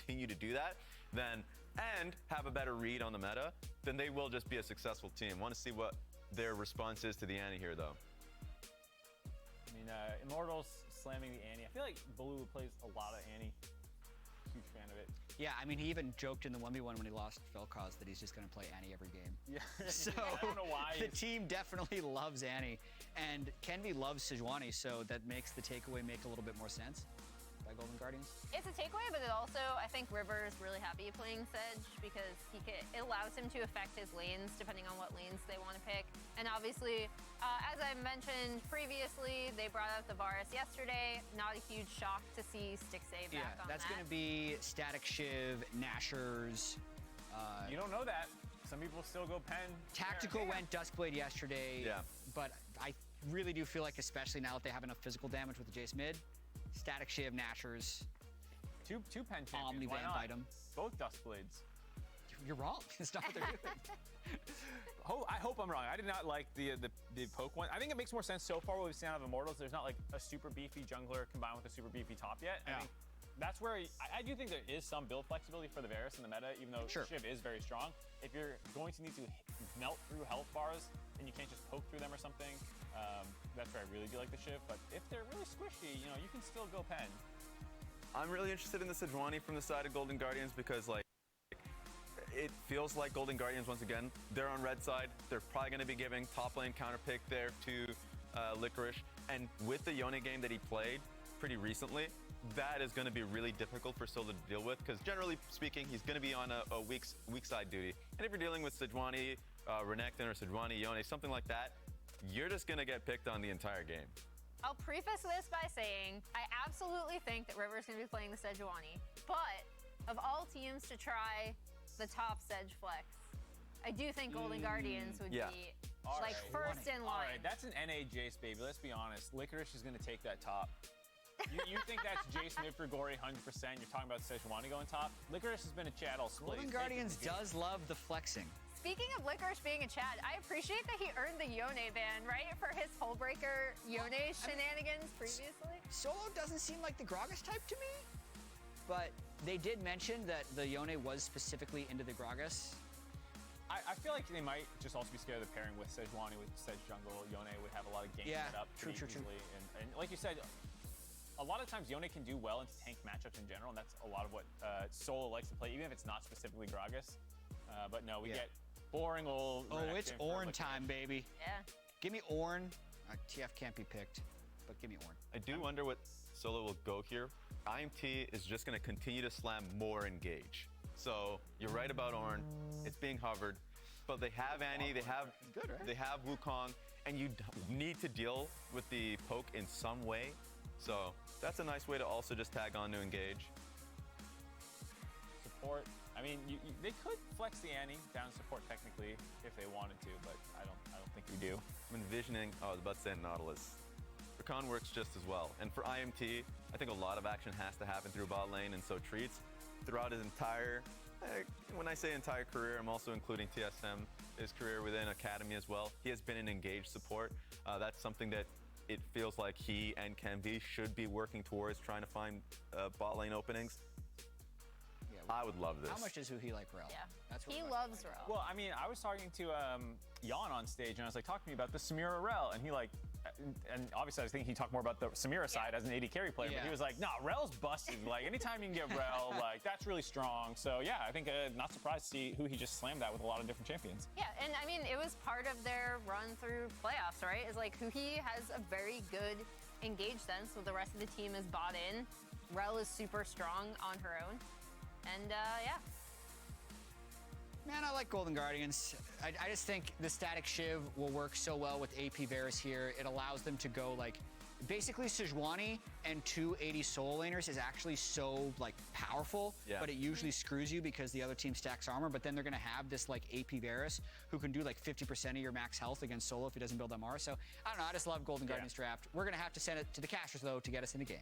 continue to do that, then and have a better read on the meta, then they will just be a successful team. Want to see what their response is to the Annie here, though. I mean, Immortals slamming the Annie. I feel like Blue plays a lot of Annie. Huge fan of it. Yeah, I mean, he even joked in the 1v1 when he lost Vel'Koz that he's just going to play Annie every game. Yeah. So I don't know why. The team definitely loves Annie, and Kenvi loves Sejuani, so that makes the takeaway make a little bit more sense by Golden Guardians. It's a takeaway, but it also, I think River is really happy playing Sedge because it allows him to affect his lanes depending on what lanes they want to pick. And obviously, as I mentioned previously, they brought out the Varus yesterday. Not a huge shock to see Stixxay back on that's that. going to be Static Shiv, Nashers. You don't know that. Some people still go Pen. Tactical went Duskblade yesterday. Yeah. But I really do feel like, especially now that they have enough physical damage with the Jace mid, Static Shiv, Nashers, Two Pen champions. Why Omnivamp not? item. Both Duskblades. You're wrong. It's not what they're doing. I hope I'm wrong. I did not like the poke one. I think it makes more sense so far what we've seen out of Immortals. There's not like a super beefy jungler combined with a super beefy top yet. Yeah. I think that's where I do think there is some build flexibility for the Varus in the meta, even though Shiv is very strong. If you're going to need to melt through health bars and you can't just poke through them or something, that's where I really do like the Shiv. But if they're really squishy, you know, you can still go Pen. I'm really interested in the Sejuani from the side of Golden Guardians because, like, it feels like Golden Guardians, once again, they're on red side. They're probably going to be giving top lane counter pick there to Licorice. And with the Yone game that he played pretty recently, that is going to be really difficult for Solo to deal with because, generally speaking, he's going to be on a weak side duty. And if you're dealing with Sejuani, Renekton, or Sejuani, Yone, something like that, you're just going to get picked on the entire game. I'll preface this by saying I absolutely think that River's going to be playing the Sejuani, but of all teams to try the top Sedge flex, I do think Golden Guardians would be like first in line. All right, that's an NA Jace, baby. Let's be honest. Licorice is going to take that top. You think that's Jace mid for Gory 100%. You're talking about Sejuani going top. Licorice has been a Chad all split. Golden Guardians does love the flexing. Speaking of Licorice being a Chad, I appreciate that he earned the Yone ban, right? For his Hullbreaker Yone shenanigans previously. Solo doesn't seem like the Gragas type to me, but they did mention that the Yone was specifically into the Gragas. I feel like they might just also be scared of the pairing with Sejuani with Sedge jungle. Yone would have a lot of games set up true. easily. And like you said, a lot of times Yone can do well into tank matchups in general, and that's a lot of what Solo likes to play, even if it's not specifically Gragas. But no, we get boring old. Oh, it's Ornn time, baby. Yeah. Give me Ornn. TF can't be picked, but give me Ornn. I do wonder what Solo will go here. IMT is just going to continue to slam more engage. So you're right about Ornn. It's being hovered, but they have Annie, they have Wukong, and you need to deal with the poke in some way. So that's a nice way to also just tag on to engage. Support. I mean, they could flex the Annie down support technically if they wanted to, but I don't think we do. I'm envisioning, I was about to say Nautilus. Rakan works just as well. And for IMT, I think a lot of action has to happen through bot lane, and so Treats, throughout his entire, when I say entire career, I'm also including TSM, his career within Academy as well. He has been an engaged support. That's something that it feels like he and Kenvi should be working towards, trying to find bot lane openings. Yeah, I would love this. How much does he like Rel? Yeah. That's what He loves Rel. Well, I mean, I was talking to Jan on stage, and I was like, talk to me about the Samira Rel, and he like, and obviously I was thinking he'd talk more about the Samira side as an AD carry player, but he was like, nah, Rel's busted. Like, anytime you can get Rel, like, that's really strong. So yeah, I think not surprised to see who he just slammed at with a lot of different champions. Yeah, and I mean, it was part of their run through playoffs, right? Is like Huhi has a very good engage sense, so the rest of the team is bought in. Rel is super strong on her own. And yeah. Man, I like Golden Guardians. I just think the Static Shiv will work so well with AP Varus here. It allows them to go like, basically Sejuani and 280 solo laners is actually so like powerful, but it usually screws you because the other team stacks armor, but then they're gonna have this like AP Varus who can do like 50% of your max health against solo if he doesn't build MR. So I don't know, I just love Golden Guardians draft. We're gonna have to send it to the casters though to get us in the game.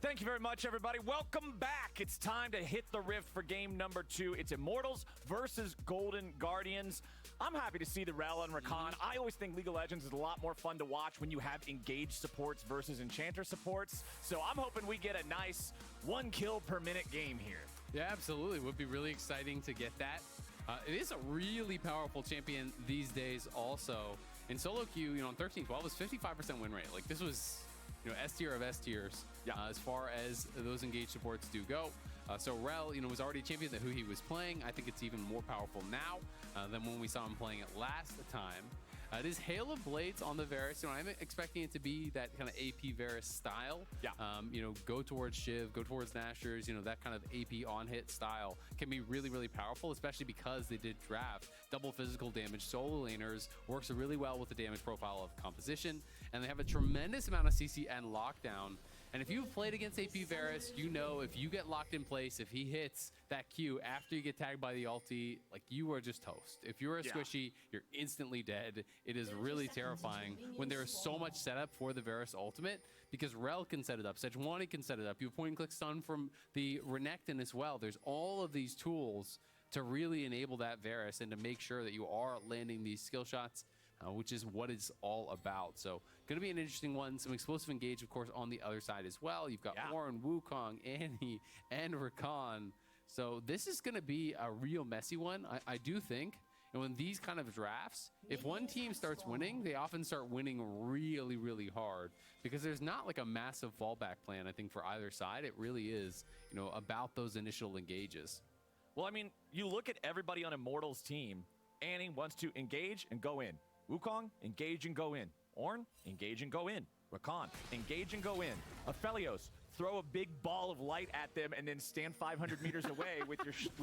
Thank you very much, everybody. Welcome back. It's time to hit the rift for game number 2. It's Immortals versus Golden Guardians. I'm happy to see the Rel and Rakan. I always think League of Legends is a lot more fun to watch when you have engaged supports versus enchanter supports. So I'm hoping we get a nice 1 kill per minute game here. Yeah, absolutely. Would be really exciting to get that. It is a really powerful champion these days also. In solo queue, on 13-12 was 55% win rate. Like, this was, S tier of S tiers as far as those engaged supports do go. So Rel, was already a champion that who he was playing. I think it's even more powerful now than when we saw him playing it last time. It is Hail of Blades on the Varus. I'm expecting it to be that kind of AP Varus style. Yeah. Go towards Shiv, go towards Nashers, that kind of AP on-hit style can be really, really powerful, especially because they did draft double physical damage solo laners, works really well with the damage profile of composition, and they have a tremendous amount of CC and lockdown. And if you've played against AP Varus, if you get locked in place, if he hits that Q after you get tagged by the ulti, like, you are just toast. If you're a squishy, you're instantly dead. It is really terrifying when there is so much setup for the Varus ultimate, because Rel can set it up, Sejuani can set it up. You have point and click stun from the Renekton as well. There's all of these tools to really enable that Varus and to make sure that you are landing these skill shots, which is what it's all about. So going to be an interesting one. Some explosive engage, of course, on the other side as well. You've got Warren, Wukong, Annie, and Rakan. So this is going to be a real messy one. I do think. And when these kind of drafts, if one team starts winning, they often start winning really, really hard, because there's not like a massive fallback plan, I think, for either side. It really is, about those initial engages. Well, I mean, you look at everybody on Immortals' team. Annie wants to engage and go in. Wukong, engage and go in. Ornn, engage and go in. Rakan, engage and go in. Aphelios, throw a big ball of light at them and then stand 500 meters away with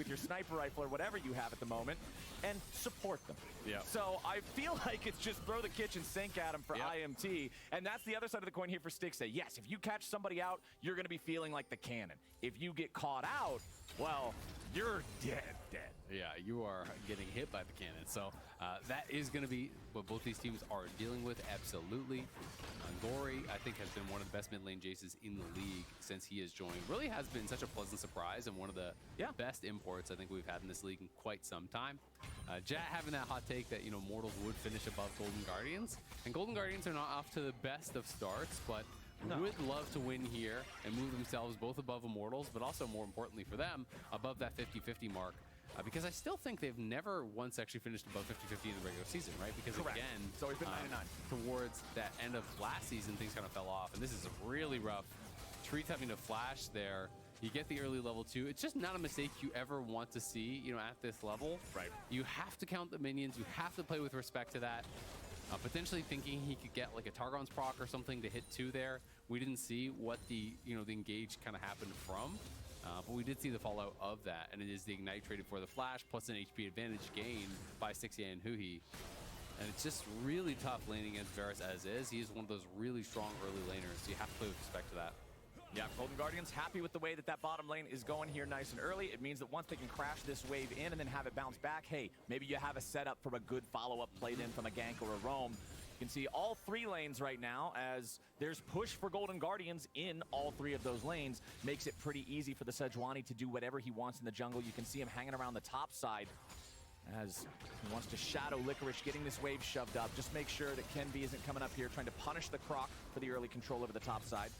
your sniper rifle or whatever you have at the moment and support them. Yeah. So I feel like it's just throw the kitchen sink at them for IMT, and that's the other side of the coin here for Stixxay. Yes, if you catch somebody out, you're going to be feeling like the cannon. If you get caught out, well, you're dead. Yeah, you are getting hit by the cannon. So that is going to be what both these teams are dealing with, absolutely. Gory, I think, has been one of the best mid lane Jaces in the league since he has joined. Really has been such a pleasant surprise and one of the best imports I think we've had in this league in quite some time. Jat having that hot take that, Mortals would finish above Golden Guardians. And Golden Guardians are not off to the best of starts, but would love to win here and move themselves both above Immortals, but also, more importantly for them, above that 50-50 mark. Because I still think they've never once actually finished above 50-50 in the regular season, right? Because again, it's always been 99. Towards that end of last season, things kind of fell off, and this is really rough. Treats having to flash there. You get the early level 2. It's just not a mistake you ever want to see, at this level. Right. You have to count the minions. You have to play with respect to that. Potentially thinking he could get like a Targon's proc or something to hit 2 there. We didn't see what the engage kind of happened from. But we did see the fallout of that, and it is the Ignite traded for the Flash, plus an HP advantage gained by Stixxay and Huhi. And it's just really tough laning against Varus as is. He is one of those really strong early laners, so you have to play with respect to that. Yeah, Golden Guardians happy with the way that bottom lane is going here nice and early. It means that once they can crash this wave in and then have it bounce back, hey, maybe you have a setup from a good follow-up played in from a gank or a roam. You can see all 3 lanes right now as there's push for Golden Guardians in all 3 of those lanes. Makes it pretty easy for the Sejuani to do whatever he wants in the jungle. You can see him hanging around the top side as he wants to shadow Licorice, getting this wave shoved up. Just make sure that Kenby isn't coming up here trying to punish the Croc for the early control over the top side.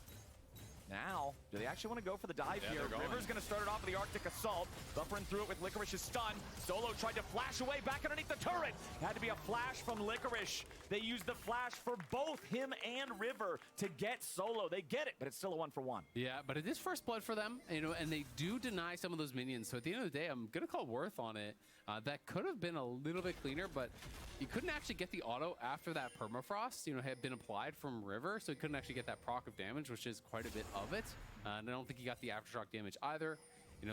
Now, do they actually want to go for the dive here? River's going to start it off with the Arctic Assault. Buffering through it with Licorice's stun. Solo tried to flash away back underneath the turret. Had to be a flash from Licorice. They used the flash for both him and River to get Solo. They get it, but it's still a 1-for-1. Yeah, but it is first blood for them, and they do deny some of those minions. So at the end of the day, I'm going to call Worth on it. That could have been a little bit cleaner, but he couldn't actually get the auto after that permafrost, had been applied from River, so he couldn't actually get that proc of damage, which is quite a bit of it. And I don't think he got the aftershock damage either.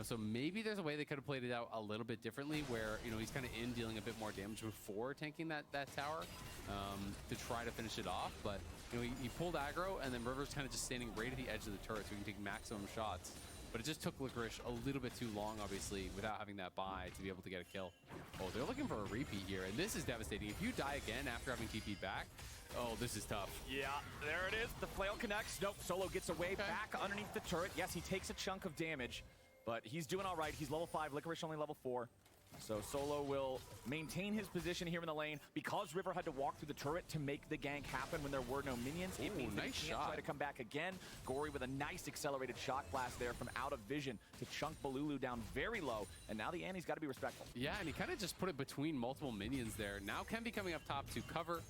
So maybe there's a way they could have played it out a little bit differently where, he's kind of in dealing a bit more damage before tanking that tower to try to finish it off. But, he pulled aggro, and then River's kind of just standing right at the edge of the turret so he can take maximum shots. but it just took Licorice a little bit too long, obviously, without having that buy to be able to get a kill. Oh, they're looking for a repeat here, and this is devastating. If you die again after having TP'd back, oh, this is tough. Yeah, there it is. The flail connects. Nope, Solo gets away back underneath the turret. Yes, he takes a chunk of damage, but he's doing all right. He's level 5, Licorice only level 4. So Solo will maintain his position here in the lane. Because River had to walk through the turret to make the gank happen when there were no minions, it means that he can't try to come back again. Gory with a nice accelerated shot blast there from out of vision to chunk Bolulu down very low. And now the Annie's got to be respectful. Yeah, and he kind of just put it between multiple minions there. Now Kemby coming up top to cover.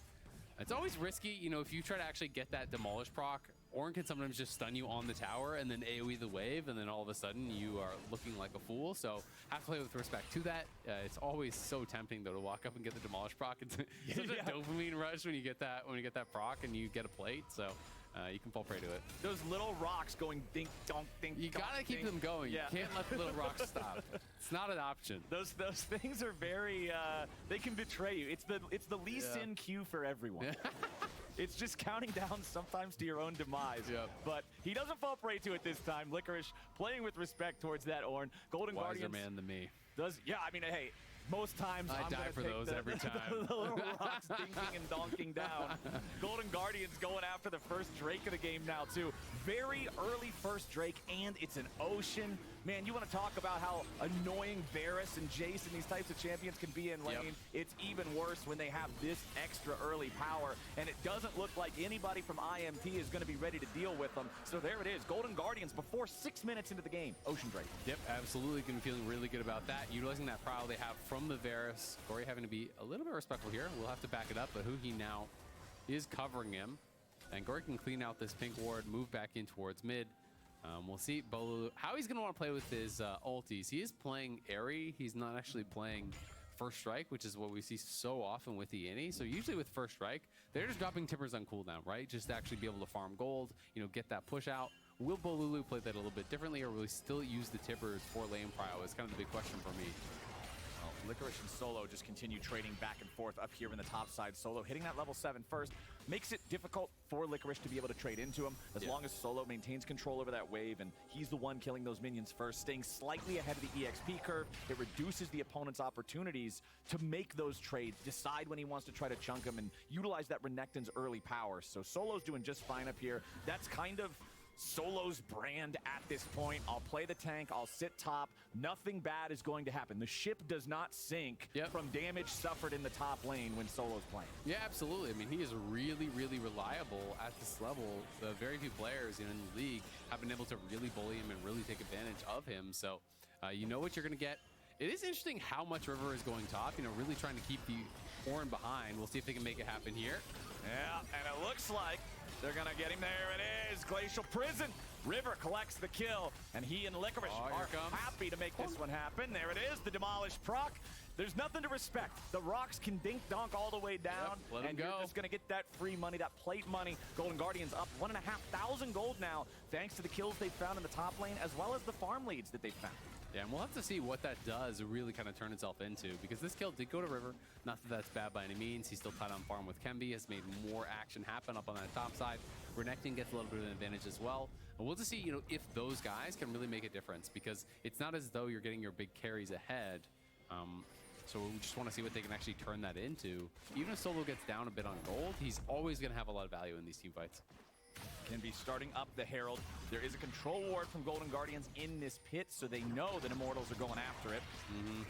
It's always risky, you know, if you try to actually get that demolish proc, Ornn can sometimes just stun you on the tower and then AoE the wave, and then all of a sudden you are looking like a fool. So have to play with respect to that. It's always so tempting though to walk up and get the demolish proc. It's such a dopamine rush when you get that proc and you get a plate. So you can fall prey to it. Those little rocks going dink donk dink. You gotta keep them going. Yeah. You can't let the little rocks stop. It's not an option. Those things are very they can betray you. It's the Lee Sin Q for everyone. It's just counting down sometimes to your own demise. Yep. But he doesn't fall prey to it this time. Licorice playing with respect towards that Ornn. Golden Wiser Guardians man than me. Yeah, I mean, hey, most times I I'm die gonna for take those every time. The little rocks dinking and donking down. Golden Guardians going after the first Drake of the game now, too. Very early first Drake, and it's an ocean. Man, you want to talk about how annoying Varus and Jace and these types of champions can be in lane. Yep. It's even worse when they have this extra early power, and it doesn't look like anybody from IMT is going to be ready to deal with them. So there it is. Golden Guardians before 6 minutes into the game. Ocean Drake. Yep, absolutely. Going to be feeling really good about that. Utilizing that prowl they have from the Varus. Gory having to be a little bit respectful here. We'll have to back it up, but Huhi now is covering him. And Gory can clean out this pink ward, move back in towards mid. We'll see Bolulu, how he's going to want to play with his ultis. He is playing Airy. He's not actually playing First Strike, which is what we see so often with the Annie. So usually with First Strike, they're just dropping tippers on cooldown, right? Just to actually be able to farm gold, you know, get that push out. Will Bolulu play that a little bit differently, or will he still use the tippers for lane prio? Is kind of the big question for me. Licorice and Solo just continue trading back and forth up here in the top side. Solo hitting that level 7 first makes it difficult for Licorice to be able to trade into him as long as Solo maintains control over that wave, and he's the one killing those minions first, staying slightly ahead of the EXP curve. It reduces the opponent's opportunities to make those trades, decide when he wants to try to chunk him, and utilize that Renekton's early power. So Solo's doing just fine up here. That's kind of Solo's brand at this point. I'll play the tank, I'll sit top, nothing bad is going to happen. The ship does not sink from damage suffered in the top lane when Solo's playing. Yeah, absolutely. I mean, he is really, really reliable at this level. The very few players in the league have been able to really bully him and really take advantage of him. So you know what you're going to get. It is interesting how much River is going top, you know, really trying to keep the Ornn behind. We'll see if they can make it happen here. Yeah, and it looks like they're going to get him. There it is. Glacial Prison. River collects the kill, and he and Licorice are happy to make this one happen. There it is, the demolished proc. There's nothing to respect. The rocks can dink-donk all the way down, and you're just going to get that free money, that plate money. Golden Guardians up 1,500 gold now, thanks to the kills they found in the top lane, as well as the farm leads that they found. Yeah, and we'll have to see what that does really kind of turn itself into, because this kill did go to River. Not that that's bad by any means. He's still tied on farm with Kemby, has made more action happen up on that top side. Renekton gets a little bit of an advantage as well. And we'll just see, you know, if those guys can really make a difference, because it's not as though you're getting your big carries ahead. So we just want to see what they can actually turn that into. Even if Solo gets down a bit on gold, he's always going to have a lot of value in these team fights. Can be starting up the Herald. There is a control ward from Golden Guardians in this pit, so they know that Immortals are going after it.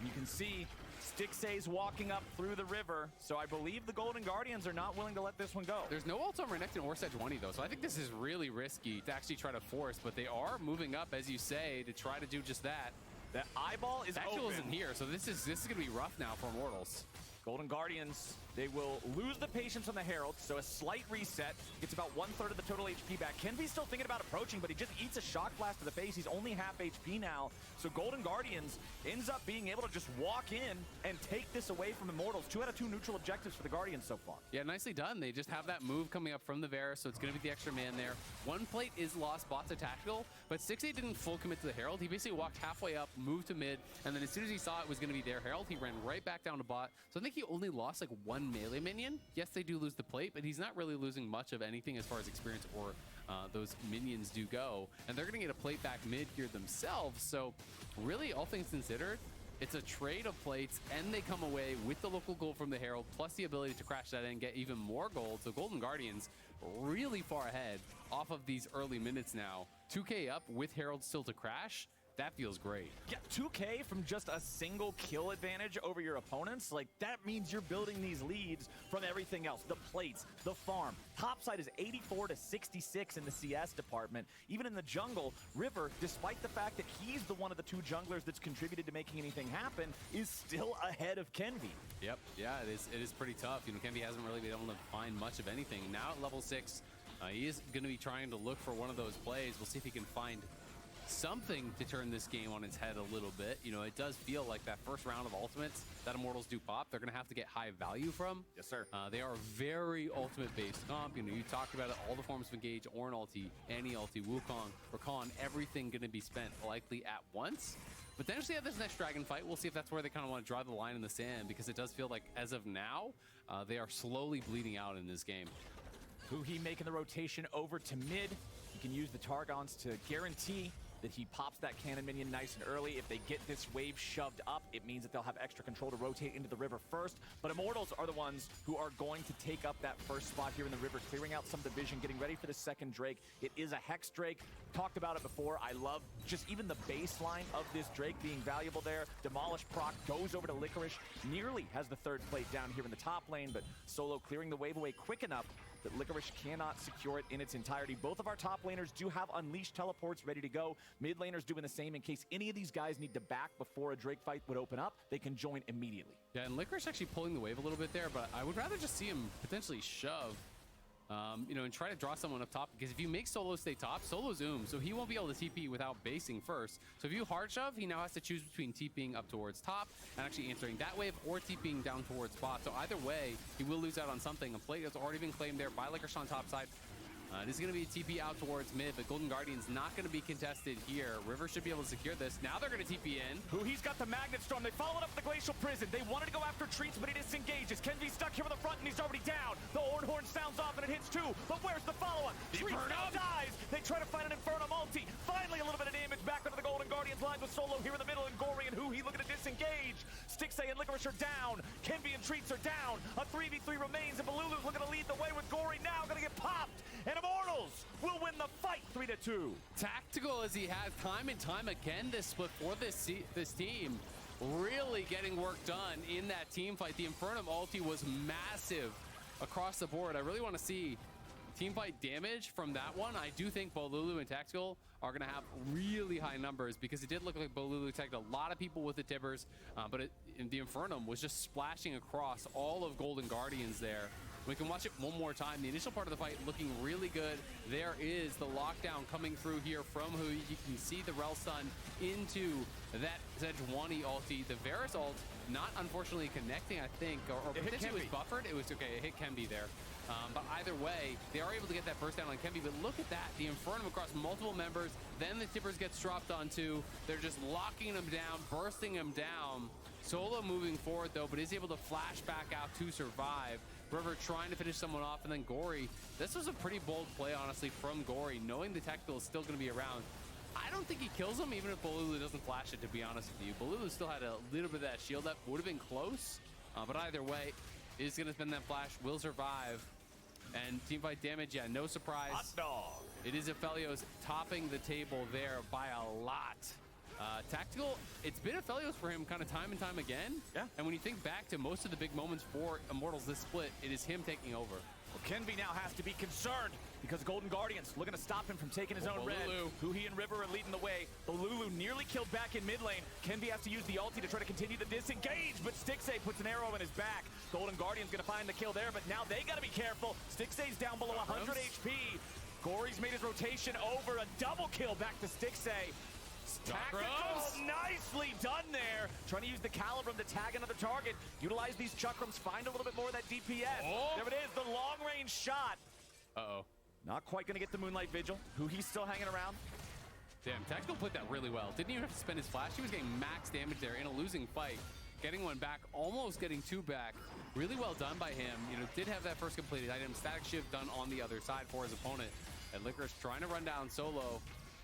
You can see Stixay's walking up through the river, so I believe the Golden Guardians are not willing to let this one go. There's no ult on Renekton or Sejuani, though, so I think this is really risky to actually try to force, but they are moving up, as you say, to try to do just that. That eyeball is Actual open. isn't here, so this is going to be rough now for Immortals. Golden Guardians, they will lose the patience on the Herald, so a slight reset. Gets about 1/3 of the total HP back. Kenvy's still thinking about approaching, but he just eats a shock blast to the face. He's only half HP now, so Golden Guardians ends up being able to just walk in and take this away from Immortals. 2 out of 2 neutral objectives for the Guardians so far. Yeah, nicely done. They just have that move coming up from the Varus, so it's going to be the extra man there. One plate is lost, bot's a tactical, but Stixay didn't full commit to the Herald. He basically walked halfway up, moved to mid, and then as soon as he saw it was going to be their Herald, he ran right back down to bot. So I think he only lost like 1 melee minion. Yes, they do lose the plate, but he's not really losing much of anything as far as experience or those minions do go. And they're going to get a plate back mid here themselves. So really, all things considered, it's a trade of plates, and they come away with the local gold from the Herald, plus the ability to crash that in and get even more gold. So Golden Guardians really far ahead off of these early minutes now. 2K up with Herald still to crash. That feels great. Yeah, 2K from just a single kill advantage over your opponents, like that means you're building these leads from everything else. The plates, the farm. Topside is 84 to 66 in the CS department. Even in the jungle, River, despite the fact that he's the one of the two junglers that's contributed to making anything happen, is still ahead of Kenvi. Yep, yeah, it is pretty tough. You know, Kenvi hasn't really been able to find much of anything. Now at level 6, he is going to be trying to look for one of those plays. We'll see if he can find something to turn this game on its head a little bit. You know, it does feel like that first round of ultimates that Immortals do pop, they're going to have to get high value from. Yes, sir. They are very ultimate-based comp. You know, you talked about it, all the forms of engage, Ornn ulti, Annie ulti, Wukong, Rakan, everything going to be spent likely at once. Potentially at this next Dragon fight, we'll see if that's where they kind of want to draw the line in the sand, because it does feel like, as of now, they are slowly bleeding out in this game. Huhi making the rotation over to mid. He can use the Targons to guarantee that he pops that cannon minion nice and early. If they get this wave shoved up, it means that they'll have extra control to rotate into the river first. But Immortals are the ones who are going to take up that first spot here in the river, clearing out some of the vision, getting ready for the second Drake. It is a Hex Drake. Talked about it before. I love just even the baseline of this Drake being valuable there. Demolish proc goes over to Licorice. Nearly has the third plate down here in the top lane, but Solo clearing the wave away quick enough that Licorice cannot secure it in its entirety. Both of our top laners do have Unleashed teleports ready to go. Mid laners doing the same in case any of these guys need to back before a Drake fight would open up. They can join immediately. Yeah, and Licorice actually pulling the wave a little bit there, but I would rather just see him potentially shove, you know, and try to draw someone up top, because if you make Solo stay top, Solo's so he won't be able to TP without basing first. So if you hard shove, he now has to choose between TPing up towards top and actually answering that wave, or TPing down towards bot. So either way, he will lose out on something. A plate has already been claimed there by Licorice on top side. This is going to be a TP out towards mid, but Golden Guardian's not going to be contested here. River should be able to secure this. Now they're going to TP in. He's got the Magnet Storm. They followed up the Glacial Prison. They wanted to go after Treats, but he disengages. Kenvi's stuck here in the front, and he's already down. The Ornhorn sounds off, and it hits two. But where's the follow-up? Treats now dies. They try to find an Inferno multi. Finally, a little bit of damage back onto the Golden Guardians line with Solo here in the middle, and Gory and Huhi looking to disengage. Stixay and Licorice are down. Kenvi and Treats are down. A 3v3 remains, and Balulu's looking to lead the way with Gory now going to get popped. And Immortals will win the fight 3-2. Tactical as he has time and time again this split for this team. Really getting work done in that team fight. The Infernum ulti was massive across the board. I really want to see team fight damage from that one. I do think Bolulu and Tactical are going to have really high numbers, because it did look like Bolulu attacked a lot of people with the Tibbers, but the Infernum was just splashing across all of Golden Guardians there. We can watch it one more time. The initial part of the fight looking really good. There is the lockdown coming through here from who you can see the Rel Stun into that Sejuani ulti. The Varus ult not unfortunately connecting, I think, or potentially it was buffered. It was okay, it hit Kenvi there. But either way, they are able to get that burst down on Kenvi. But look at that, the Infernum across multiple members. Then the Tippers gets dropped onto. They're just locking them down, bursting them down. Solo moving forward though, but is able to flash back out to survive. River trying to finish someone off, and then Gory. This was a pretty bold play, honestly, from Gory, knowing the Tactical is still going to be around. I don't think he kills him, even if Bolulu doesn't flash it, to be honest with you. Bolulu still had a little bit of that shield up. Would have been close, but either way, is going to spend that flash, will survive. And teamfight damage, yeah, no surprise. Hot dog. It is Aphelios topping the table there by a lot. Tactical, it's been Aphelios for him kind of time and time again. Yeah. And when you think back to most of the big moments for Immortals this split, it is him taking over. Well, Kenvi now has to be concerned, because Golden Guardians looking to stop him from taking his own red. Huhi and River are leading the way. Balulu nearly killed back in mid lane. Kenvi has to use the ulti to try to continue the disengage, but Stixay puts an arrow in his back. Golden Guardians gonna find the kill there, but now they gotta be careful. Stixay's down below 100 HP. Gory's made his rotation over. A double kill back to Stixay. Tactical, nicely done there. Trying to use the Calibrum to tag another target. Utilize these Chakrams, find a little bit more of that DPS. Oh. There it is, the long-range shot. Uh-oh. Not quite going to get the Moonlight Vigil. Huhi's still hanging around. Damn, Tactical put that really well. Didn't even have to spend his flash. He was getting max damage there in a losing fight. Getting one back, almost getting two back. Really well done by him. You know, did have that first completed item. Static Shiv done on the other side for his opponent. And Licorice trying to run down solo.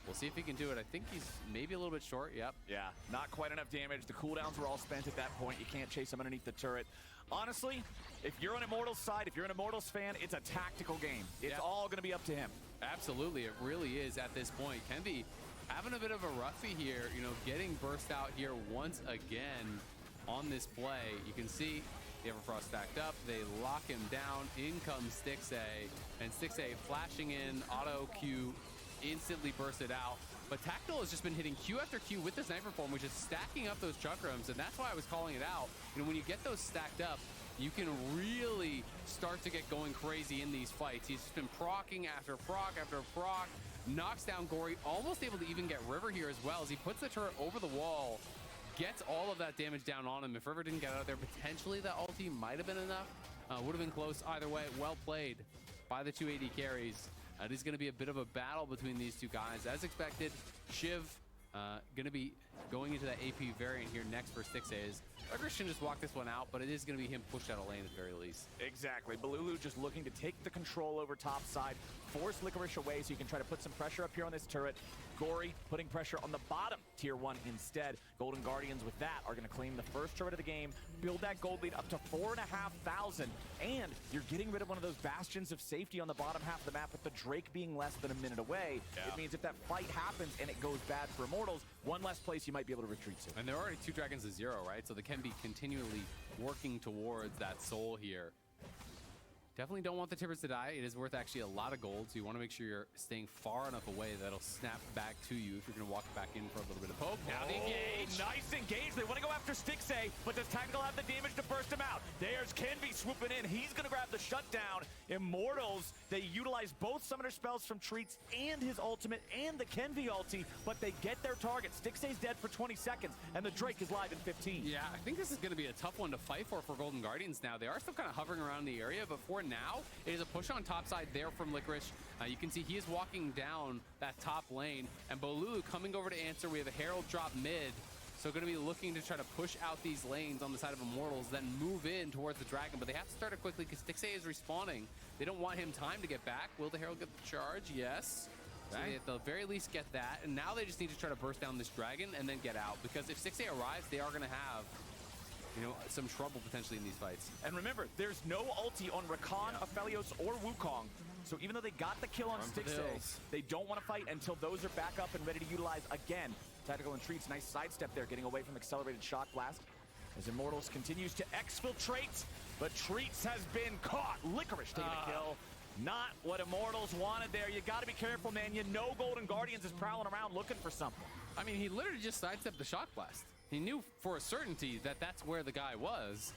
We'll see if he can do it. I think he's maybe a little bit short. Yep. Yeah, not quite enough damage. The cooldowns were all spent at that point. You can't chase him underneath the turret. Honestly, if you're on Immortals side, if you're an Immortals fan, it's a tactical game. It's all going to be up to him. Absolutely, it really is at this point. Kenby having a bit of a roughie here, you know, getting burst out here once again on this play. You can see the Everfrost stacked up. They lock him down. In comes Stixxay, and Stixxay flashing in, auto Q, instantly bursted out. But Tactical has just been hitting Q after Q with the sniper form, which is stacking up those chakrams, and that's why I was calling it out. You know, when you get those stacked up, you can really start to get going crazy in these fights. He's just been proccing after proc after proc, knocks down Gory, almost able to even get River here as well as he puts the turret over the wall, gets all of that damage down on him. If River didn't get out there, potentially that ulti might have been enough. Would have been close either way. Well played by the 280 carries. It is going to be a bit of a battle between these two guys. As expected, Shiv going to be going into that AP variant here next for Stixxay. Licorice can just walk this one out, but it is going to be him pushed out of lane at the very least. Exactly. Balulu just looking to take the control over top side, force Licorice away so you can try to put some pressure up here on this turret. Gory putting pressure on the bottom tier 1 instead. Golden Guardians with that are going to claim the first turret of the game, build that gold lead up to 4,500, and you're getting rid of one of those bastions of safety on the bottom half of the map with the Drake being less than a minute away. It means if that fight happens and it goes bad for Immortals, one less place you might be able to retreat to. And they're already 2 dragons to 0, right? So they can be continually working towards that soul here. Definitely don't want the Tibbers to die. It is worth actually a lot of gold, so you want to make sure you're staying far enough away that it'll snap back to you if you're going to walk back in for a little bit of poke. Now the engage. Nice engage. They want to go after Stixxay, but does Tactical have the damage to burst him out? There's Kenby swooping in. He's going to grab the shutdown. Immortals, they utilize both summoner spells from Treats and his ultimate and the Kenby ulti, but they get their target. Stixxay's dead for 20 seconds, and the Drake is live in 15. Yeah, I think this is going to be a tough one to fight for Golden Guardians now. They are still kind of hovering around the area, but for now, it is a push on top side there from Licorice. You can see he is walking down that top lane, and Balulu coming over to answer. We have a Herald drop mid, so going to be looking to try to push out these lanes on the side of Immortals, then move in towards the Dragon, but they have to start it quickly because Stixxay is respawning. They don't want him time to get back. Will the Herald get the charge? Yes. So they at the very least get that, and now they just need to try to burst down this Dragon and then get out, because if Stixxay arrives, they are going to have, you know, some trouble potentially in these fights. And remember, there's no ulti on Rakan, Aphelios, or Wukong. So even though they got the kill on Stixxay, they don't want to fight until those are back up and ready to utilize again. Tactical and Treats, nice sidestep there, getting away from accelerated shock blast. As Immortals continues to exfiltrate, but Treats has been caught. Licorice taking the kill. Not what Immortals wanted there. You got to be careful, man. You know Golden Guardians is prowling around looking for something. I mean, he literally just sidestepped the shock blast. He knew for a certainty that that's where the guy was.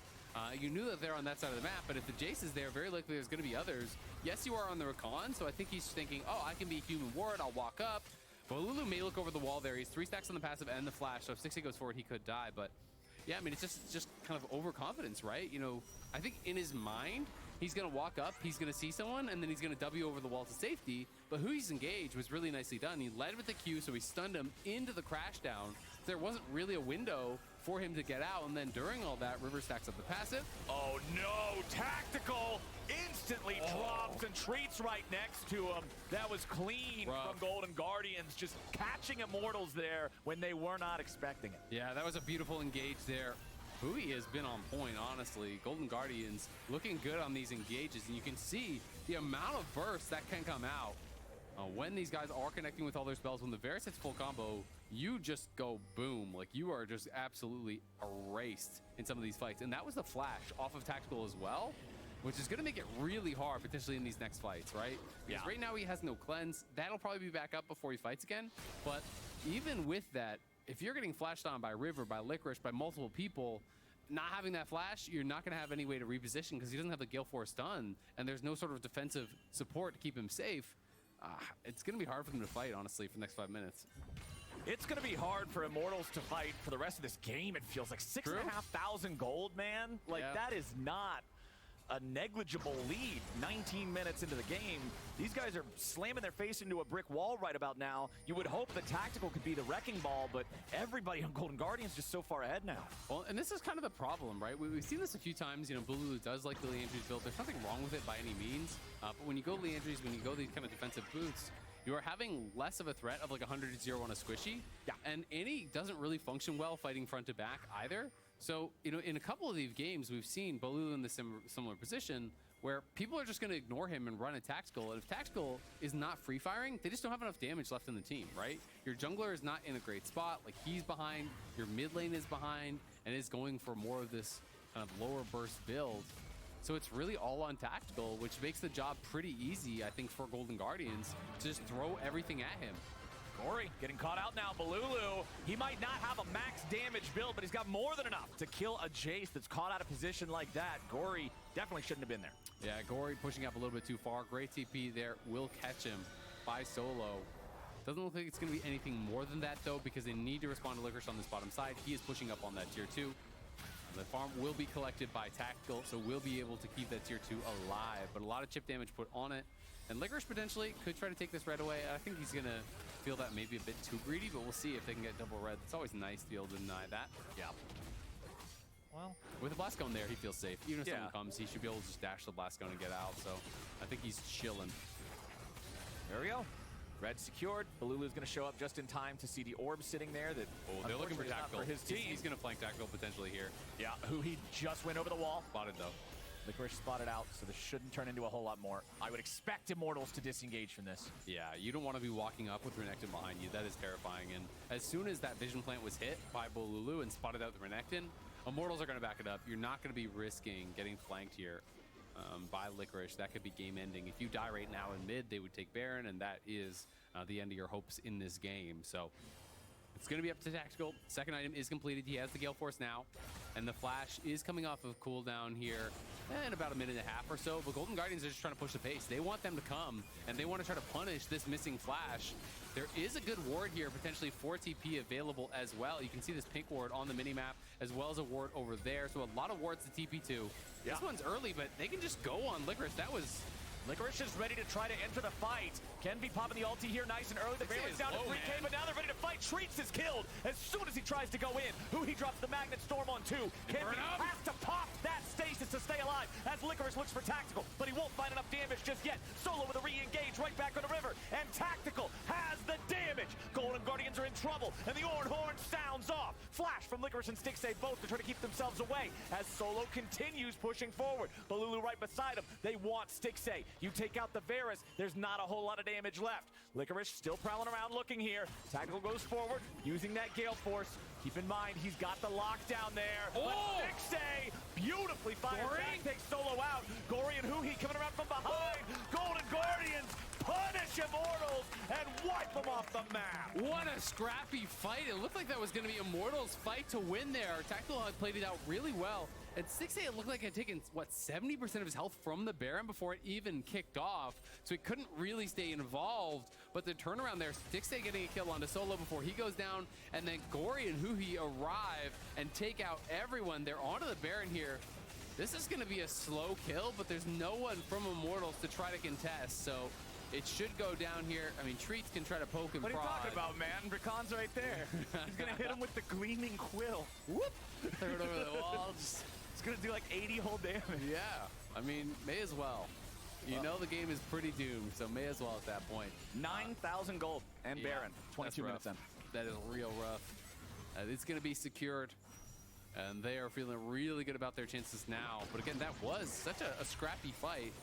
You knew that they're on that side of the map, but if the Jace is there, very likely there's going to be others. Yes, you are on the Rakan, so I think he's thinking, oh, I can be a human ward, I'll walk up. But Lulu may look over the wall there. He's 3 stacks on the passive and the flash, so if Stixxay goes forward, he could die. But yeah, I mean, it's just kind of overconfidence, right? You know, I think in his mind, he's going to walk up, he's going to see someone, and then he's going to W over the wall to safety. But who he's engaged was really nicely done. He led with the Q, so he stunned him into the crash down. There wasn't really a window for him to get out, and then during all that, River stacks up the passive. Oh no, Tactical instantly drops and Treats right next to him. That was clean from Golden Guardians, just catching Immortals there when they were not expecting it. Yeah, that was a beautiful engage there. Hui has been on point, honestly. Golden Guardians looking good on these engages, and you can see the amount of burst that can come out when these guys are connecting with all their spells. When the Varus hits full combo, you just go boom. Like, you are just absolutely erased in some of these fights. And that was the flash off of Tactical as well, which is going to make it really hard potentially in these next fights, right? Because right now he has no cleanse. That'll probably be back up before he fights again. But even with that, if you're getting flashed on by River, by Licorice, by multiple people, not having that flash, you're not going to have any way to reposition because he doesn't have the Gale Force stun, and there's no sort of defensive support to keep him safe. It's going to be hard for them to fight, honestly, for the next 5 minutes. It's going to be hard for Immortals to fight for the rest of this game. It feels like 6,500 gold, man. Like, that is not a negligible lead 19 minutes into the game. These guys are slamming their face into a brick wall right about now. You would hope the Tactical could be the wrecking ball, but everybody on Golden Guardians just so far ahead now. Well, and this is kind of the problem, right? We've seen this a few times. You know, Blue does like the Leandry's build. There's nothing wrong with it by any means. But when you go Leandry's, when you go these kind of defensive boots, you are having less of a threat of like 100-0 on a squishy. Yeah. And Annie doesn't really function well fighting front to back either. So, you know, in a couple of these games, we've seen Bolulu in the similar position where people are just going to ignore him and run a Tactical. And if Tactical is not free firing, they just don't have enough damage left in the team, right? Your jungler is not in a great spot. Like, he's behind, your mid lane is behind, and is going for more of this kind of lower burst build. So it's really all on Tactical, which makes the job pretty easy, I think, for Golden Guardians to just throw everything at him. Gory getting caught out now. Bolulu, he might not have a max damage build, but he's got more than enough to kill a Jace that's caught out of position like that. Gory definitely shouldn't have been there. Yeah, Gory pushing up a little bit too far. Great TP there. Will catch him by solo. Doesn't look like it's going to be anything more than that, though, because they need to respond to Licorice on this bottom side. He is pushing up on that tier 2. The farm will be collected by Tactical, so we'll be able to keep that tier 2 alive. But a lot of chip damage put on it. And Licorice potentially could try to take this red away. I think he's going to feel that maybe a bit too greedy, but we'll see if they can get double red. It's always nice to be able to deny that. Yeah. Well, with the Blast Cone there, he feels safe. Even if Yeah. someone comes, he should be able to just dash the Blast Cone and get out. So I think he's chilling. there we go. Red secured. Bolulu's going to show up just in time to see the orb sitting there. That They're looking for unfortunately is not Tactical. for his team. He's going to flank Tactical potentially here. Yeah, who he just went over the wall. Spotted, though. Licorice spotted out, so this shouldn't turn into a whole lot more. I would expect Immortals to disengage from this. Yeah, you don't want to be walking up with Renekton behind you. That is terrifying. And as soon as that Vision Plant was hit by Bolulu and spotted out the Renekton, Immortals are going to back it up. You're not going to be risking getting flanked here by Licorice. That could be game ending. If you die right now in mid, they would take Baron, and that is the end of your hopes in this game. So it's going to be up to Tactical. Second item is completed. He has the Gale Force now, and the Flash is coming off of cooldown here in about a minute and a half or so. But Golden Guardians are just trying to push the pace. They want them to come, and they want to try to punish this missing Flash. There is a good ward here, potentially 4 TP available as well. You can see this pink ward on the minimap, as well as a ward over there. So a lot of wards to TP to. Yeah. This one's early, but they can just go on Licorice. That was... Licorice is ready to try to enter the fight. Can be popping the ulti here nice and early. The Baron's down to 3K, but now they're ready to fight. Treats is killed as soon as he tries to go in. Who he drops the Magnet Storm on 2. Can be has to pop that stasis to stay alive as Licorice looks for Tactical, but he won't find enough damage just yet. Solo with a re-engage right back on the river, and Tactical has the damage. Golden Guardians are in trouble, and the Orn Horn sounds off. Flash from Licorice and Stixay both to try to keep themselves away as Solo continues pushing forward. Bolulu right beside him. They want Stixay. You take out the Varus, there's not a whole lot of damage left. Licorice still prowling around looking here. Tactical goes forward, using that Gale Force. Keep in mind, he's got the lockdown there. Oh! But Stixay beautifully fires back, takes Solo out. Gory and Huhi coming around from behind. Golden Guardians punish Immortals and wipe them off the map. What a scrappy fight. It looked like that was going to be Immortals' fight to win there. Tactical had played it out really well. At 6A, it looked like it had taken, what, 70% of his health from the Baron before it even kicked off. So he couldn't really stay involved. But the turnaround there, Stixay getting a kill onto Solo before he goes down. And then Gory and Huhi arrive and take out everyone. They're onto the Baron here. This is going to be a slow kill, but there's no one from Immortals to try to contest. So it should go down here. I mean, Treats can try to poke and What are you prod. talking about, man? Rakan's right there. He's going to hit him with the Gleaming Quill. Whoop! Throw it over the wall. Just, It's going to do like 80 whole damage. yeah, I mean, may as well. You know the game is pretty doomed, so may as well at that point. 9,000 gold and Yeah, Baron. 22 that's minutes in. rough. That is real rough. It's going to be secured, and they are feeling really good about their chances now. But again, that was such a scrappy fight,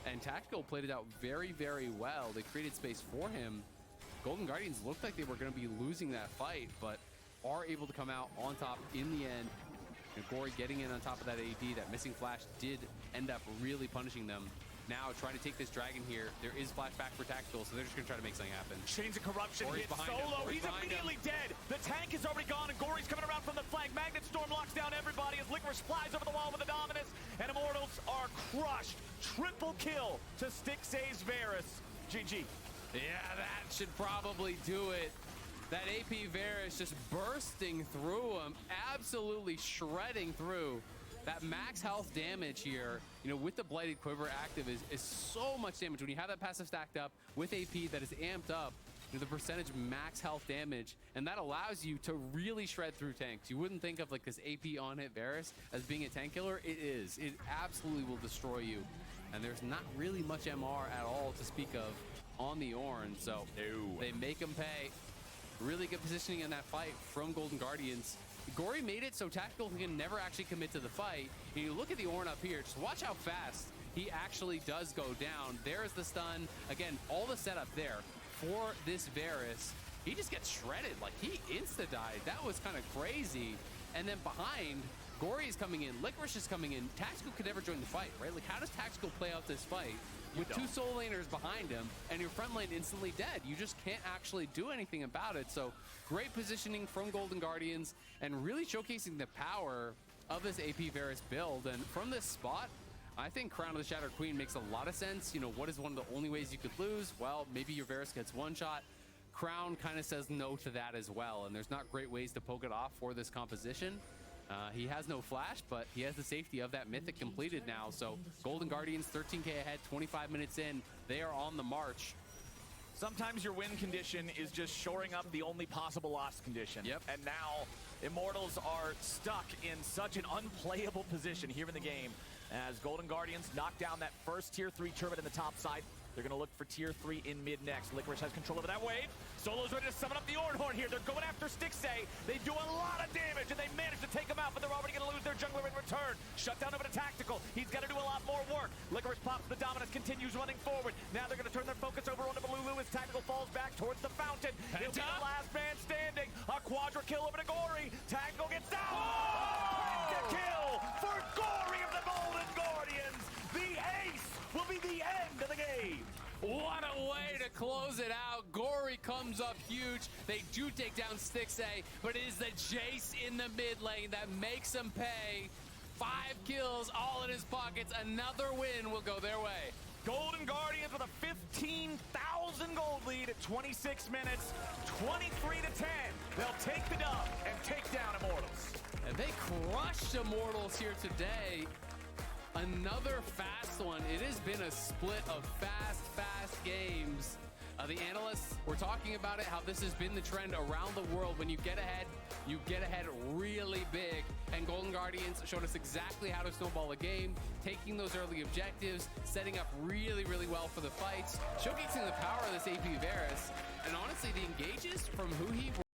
and Tactical played it out very, very well. They created space for him. Golden Guardians looked like they were going to be losing that fight, but are able to come out on top in the end. And Gory getting in on top of that AD, that missing flash did end up really punishing them. Now trying to take this dragon here. There is flashback for Tactical, so they're just going to try to make something happen. Chains of Corruption Gory's hits behind him. Solo. Gory's He's behind immediately dead. The tank is already gone, and Gory's coming around from the flank. Magnet Storm locks down everybody as Licorice flies over the wall with the Dominus, and Immortals are crushed. Triple kill to Stixay's Varus. GG. Yeah, that should probably do it. That AP Varus just bursting through him, absolutely shredding through that max health damage here, with the Blighted Quiver active is so much damage. When you have that passive stacked up with AP that is amped up, the percentage max health damage, and that allows you to really shred through tanks. You wouldn't think of like this AP on hit Varus as being a tank killer. It is. It absolutely will destroy you. And there's not really much MR at all to speak of on the Ornn, so they make him pay. Really good positioning in that fight from Golden Guardians. Gory made it so Tactical can never actually commit to the fight. And you look at the Ornn up here, just watch how fast he actually does go down. There's the stun. Again, all the setup there for this Varus. He just gets shredded. Like, he insta-died. That was kind of crazy. And then behind, Gory is coming in. Licorice is coming in. Tactical could never join the fight, right? Like, how does Tactical play out this fight with two soul laners behind him and your front lane instantly dead? You just can't actually do anything about it. So great positioning from Golden Guardians and really showcasing the power of this AP Varus build. And from this spot, I think Crown of the Shattered Queen makes a lot of sense. What is one of the only ways you could lose? Well, maybe your Varus gets one shot. Crown kind of says no to that as well, and there's not great ways to poke it off for this composition. He has no flash, but he has the safety of that Mythic completed now. So Golden Guardians 13K ahead, 25 minutes in. They are on the march. Sometimes your win condition is just shoring up the only possible loss condition. Yep. And now Immortals are stuck in such an unplayable position here in the game as Golden Guardians knock down that first tier 3 turret in the top side. They're going to look for tier 3 in mid next. Licorice has control over that wave. Solo's ready to summon up the Ornhorn here. They're going after Stixay. They do a lot of damage, and they manage to take him out, but they're already going to lose their jungler in return. Shut down over to Tactical. He's got to do a lot more work. Licorice pops the dominance, continues running forward. Now they're going to turn their focus over onto Balulu as Tactical falls back towards the fountain. He'll be the last man standing. A quadra kill over to Gory. Tactical gets down. Oh! Kill for Gory of the Golden Guardians. The ace will be the end of the game. What a way to close it out. Gory comes up huge. They do take down Stixay, but it is the Jace in the mid lane that makes them pay. 5 kills, all in his pockets. Another win will go their way. Golden Guardians with a 15,000 gold lead at 26 minutes, 23-10. They'll take the dub and take down Immortals. And they crushed Immortals here today. Another fast one. It has been a split of fast games. The analysts were talking about it, how this has been the trend around the world. When you get ahead really big. And Golden Guardians showed us exactly how to snowball a game, taking those early objectives, setting up really well for the fights, showcasing the power of this AP Varus. And honestly, the engages from who he